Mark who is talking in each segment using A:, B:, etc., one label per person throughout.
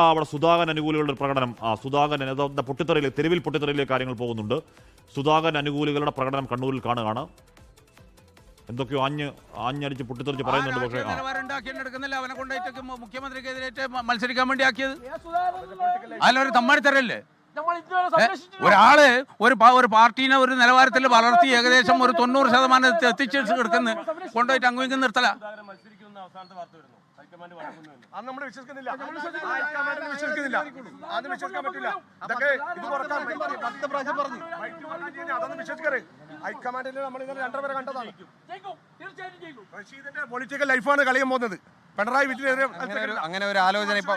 A: അവിടെ സുധാകരൻ അനുകൂലികളുടെ പ്രകടനം, സുധാകരൻ പൊട്ടിത്തെറിയിലെ തെരുവിൽ പൊട്ടിത്തെറിയിലെ കാര്യങ്ങൾ പോകുന്നുണ്ട്. സുധാകരൻ അനുകൂലികളുടെ പ്രകടനം കണ്ണൂരിൽ കാണുകയാണ്. എന്തൊക്കെയോ ആഞ്ഞടിച്ച് പൊട്ടിത്തെറിച്ച് പറയുന്നുണ്ട്. പക്ഷേ
B: അവനെ കൊണ്ടായിട്ട് മുഖ്യമന്ത്രിക്കെതിരായിട്ട് മത്സരിക്കാൻ വേണ്ടി ആക്കിയത് അതിലൊരു തമ്മാടിത്തരല്ലേ? ഒരാള് ഒരു പാർട്ടീനെ ഒരു നിലവാരത്തിൽ വളർത്തി ഏകദേശം ഒരു 90% എത്തിച്ച് എടുക്കുന്ന കൊണ്ടുപോയിട്ട് അങ്ങും നിർത്തല.
C: പൊളിറ്റിക്കൽ ലൈഫാണ് കളിയാൻ പോകുന്നത്. പിണറായി വിജയനെതിരെ
D: അങ്ങനെ ഒരു ആലോചന ഇപ്പൊ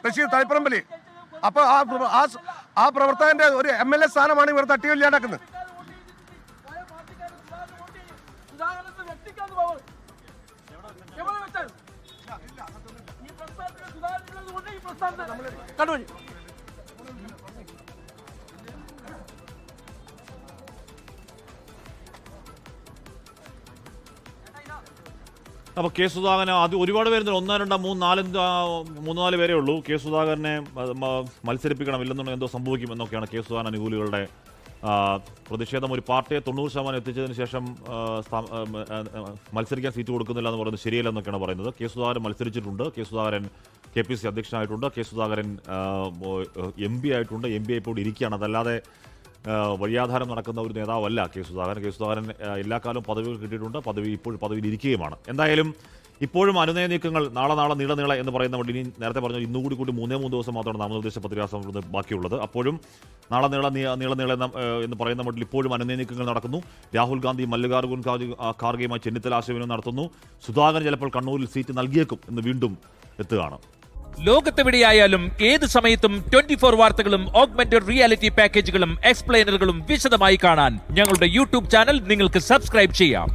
C: റഷീദ് തളിപ്പറമ്പില്. അപ്പൊ ആ പ്രവർത്തകന്റെ ഒരു MLA സ്ഥാനമാണ് ഇവർ തട്ടിയില്ലാണ്ടാക്കുന്നത്.
A: അപ്പോൾ കെ സുധാകരന് അത് ഒരുപാട് പേരുണ്ട്. 1, 2, 3, 4 പേരേ ഉള്ളൂ. കെ സുധാകരനെ മത്സരിപ്പിക്കണം, ഇല്ലെന്നുണ്ടെങ്കിൽ എന്തോ സംഭവിക്കുമെന്നൊക്കെയാണ് കെ സുധാകരൻ അനുകൂലികളുടെ പ്രതിഷേധം. ഒരു പാർട്ടിയെ 90% എത്തിച്ചതിന് ശേഷം മത്സരിക്കാൻ സീറ്റ് കൊടുക്കുന്നില്ല എന്ന് പറയുന്നത് ശരിയല്ലെന്നൊക്കെയാണ് പറയുന്നത്. കെ സുധാകരൻ മത്സരിച്ചിട്ടുണ്ട്. കെ സുധാകരൻ KPC അധ്യക്ഷനായിട്ടുണ്ട്. കെ സുധാകരൻ MP ആയിട്ടുണ്ട്. MP ഇപ്പോൾ ഇരിക്കുകയാണ്. അതല്ലാതെ വഴിയാധാരം നടക്കുന്ന ഒരു നേതാവല്ല കെ സുധാകരൻ. കെ സുധാകരൻ എല്ലാ കാലവും പദവികൾ കിട്ടിയിട്ടുണ്ട്. ഇപ്പോൾ പദവിയിൽ ഇരിക്കുകയുമാണ്. എന്തായാലും ഇപ്പോഴും അനുനയ നീക്കങ്ങൾ നാളെ നീള എന്ന് പറയുന്ന മട്ടിൽ ഇനി നേരത്തെ പറഞ്ഞു ഇന്നുകൂടി 3 ദിവസം മാത്രമാണ് നാമനിർദ്ദേശ പത്രികാ സമർപ്പണം ബാക്കിയുള്ളത്. അപ്പോഴും നാളെ നീള എന്ന് പറയുന്ന മട്ടിൽ ഇപ്പോഴും അനുനയ നീക്കങ്ങൾ നടക്കുന്നു. രാഹുൽ ഗാന്ധി മല്ലികാർജുൻ ഖാർഗെയുമായി ചെന്നിത്തല ആശയവിനിമയം നടത്തുന്നു. സുധാകരൻ ചിലപ്പോൾ കണ്ണൂരിൽ സീറ്റ് നൽകിയേക്കും എന്ന് വീണ്ടും എത്തുകയാണ്.
E: ലോകത്തെവിടെയായാലും ഏത് സമയത്തും 24 വാർത്തകളും ഓഗ്മെന്റഡ് റിയാലിറ്റി പാക്കേജുകളും എക്സ്പ്ലെയിനറുകളും വിശദമായി കാണാൻ ഞങ്ങളുടെ YouTube ചാനൽ നിങ്ങൾക്ക് സബ്സ്ക്രൈബ് ചെയ്യാം.